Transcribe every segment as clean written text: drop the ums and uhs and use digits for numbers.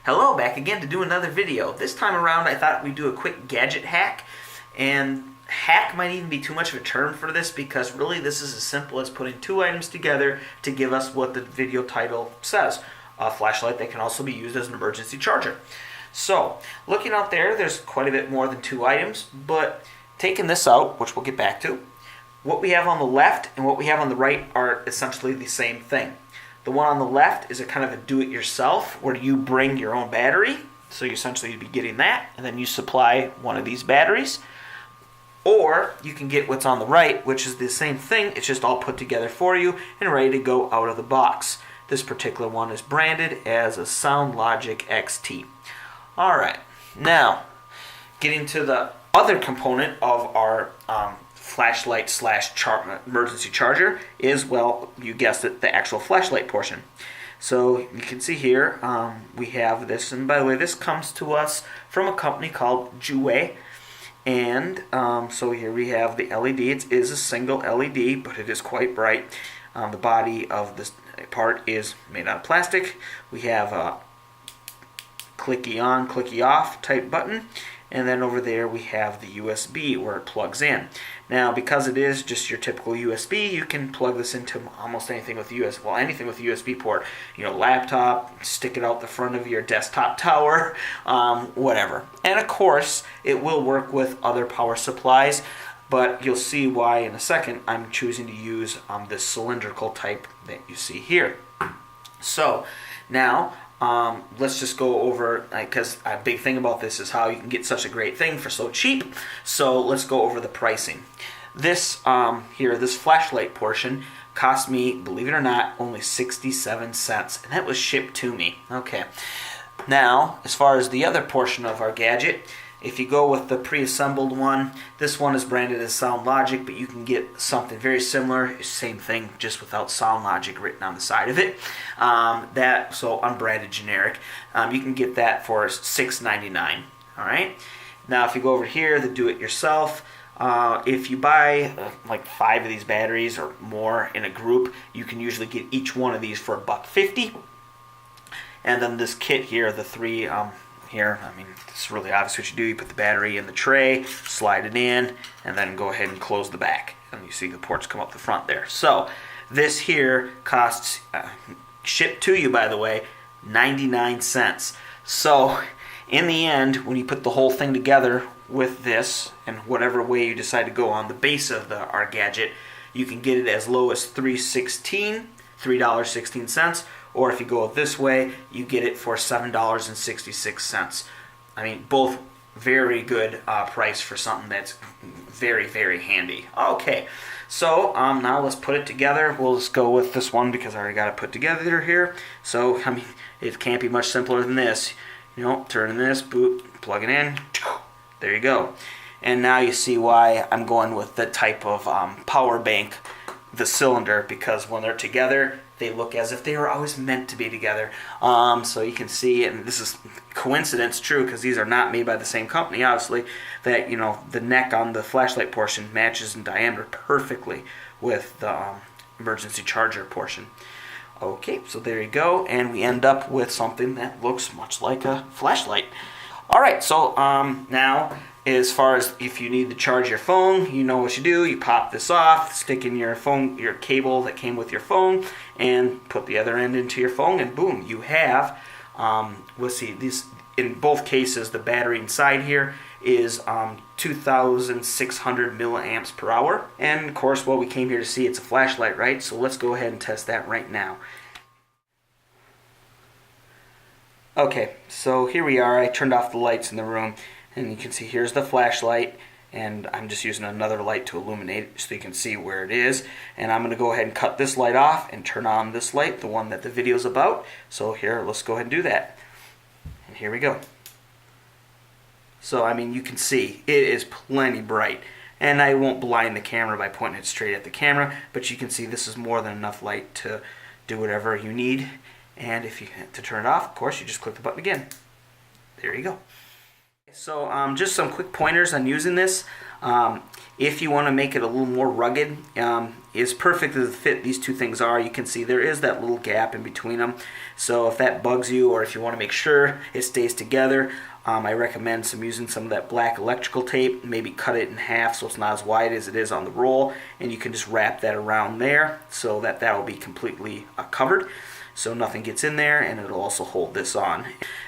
Hello, back again to do another video. This time around I thought we'd do a quick gadget hack, and hack might even be too much of a term for this because really this is as simple as putting two items together to give us what the video title says. A flashlight that can also be used as an emergency charger. So, looking out there's quite a bit more than two items, but taking this out, which we'll get back to, what we have on the left and what we have on the right are essentially the same thing. The one on the left is a kind of a do-it-yourself, where you bring your own battery. So you essentially you'd be getting that, and then you supply one of these batteries. Or you can get what's on the right, which is the same thing. It's just all put together for you and ready to go out of the box. This particular one is branded as a SoundLogic XT. Alright, now getting to the other component of our flashlight slash emergency charger is, well, you guessed it, the actual flashlight portion. So you can see here we have this, and by the way, this comes to us from a company called Jouer. And so here we have the LED. It is a single LED, but it is quite bright. The body of this part is made out of plastic. We have a clicky on, clicky off type button. And then over there we have the USB where it plugs in. Now, because it is just your typical USB, you can plug this into almost anything with anything with a USB port. You know, laptop, stick it out the front of your desktop tower, whatever. And of course, it will work with other power supplies, but you'll see why in a second I'm choosing to use this cylindrical type that you see here. So, now, let's just go over, because a big thing about this is how you can get such a great thing for so cheap. So let's go over the pricing. This this flashlight portion cost me, believe it or not, only 67 cents, and that was shipped to me. Okay. Now, as far as the other portion of our gadget, if you go with the pre-assembled one, this one is branded as SoundLogic, but you can get something very similar, same thing, just without SoundLogic written on the side of it. So unbranded generic. You can get that for $6.99. All right. Now, if you go over here, the do-it-yourself. If you buy like 5 of these batteries or more in a group, you can usually get each one of these for $1.50. And then this kit here, the 3. Here, I mean, it's really obvious what you do. You put the battery in the tray, slide it in, and then go ahead and close the back. And you see the ports come up the front there. So this here costs, shipped to you, by the way, 99 cents. So in the end, when you put the whole thing together with this, and whatever way you decide to go on the base of our gadget, you can get it as low as $3.16, or if you go this way, you get it for $7.66. I mean, both very good price for something that's very, very handy. Okay, so now let's put it together. We'll just go with this one because I already got it put together here. So, I mean, it can't be much simpler than this. You know, turn this, boot, plug it in. There you go. And now you see why I'm going with the type of power bank, the cylinder, because when they're together, they look as if they were always meant to be together. So you can see, and this is coincidence true because these are not made by the same company, obviously, that, you know, the neck on the flashlight portion matches in diameter perfectly with the emergency charger portion. Okay, so there you go, and we end up with something that looks much like a flashlight. Alright, so now, as far as if you need to charge your phone, you know what you do. You pop this off, stick in your phone, your cable that came with your phone, and put the other end into your phone, and boom, you have, let's see, these, in both cases, the battery inside here is 2,600 milliamps per hour. And of course, what we came here to see, it's a flashlight, right? So let's go ahead and test that right now. Okay, so here we are. I turned off the lights in the room, and you can see here's the flashlight, and I'm just using another light to illuminate it so you can see where it is. And I'm going to go ahead and cut this light off and turn on this light, the one that the video's about. So here, let's go ahead and do that. And here we go. So, I mean, you can see it is plenty bright. And I won't blind the camera by pointing it straight at the camera, but you can see this is more than enough light to do whatever you need. And if you to turn it off, of course, you just click the button again. There you go. So just some quick pointers on using this. If you want to make it a little more rugged, as perfect as the fit these two things are, you can see there is that little gap in between them. So if that bugs you, or if you want to make sure it stays together, I recommend using some of that black electrical tape. Maybe cut it in half so it's not as wide as it is on the roll, and you can just wrap that around there so that will be completely covered, so nothing gets in there, and it'll also hold this on.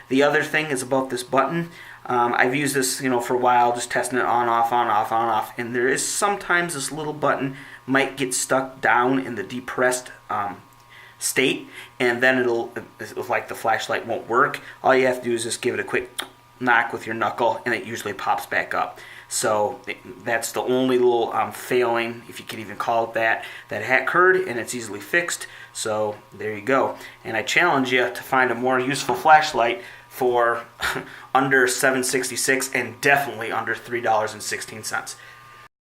The other thing is about this button. I've used this, for a while, just testing it on, off, on, off, on, off, and there is sometimes this little button might get stuck down in the depressed state, and then it'll like the flashlight won't work. All you have to do is just give it a quick knock with your knuckle, and it usually pops back up. So that's the only little failing, if you could even call it that hat occurred, and it's easily fixed. So there you go. And I challenge you to find a more useful flashlight for under $7.66 and definitely under $3.16.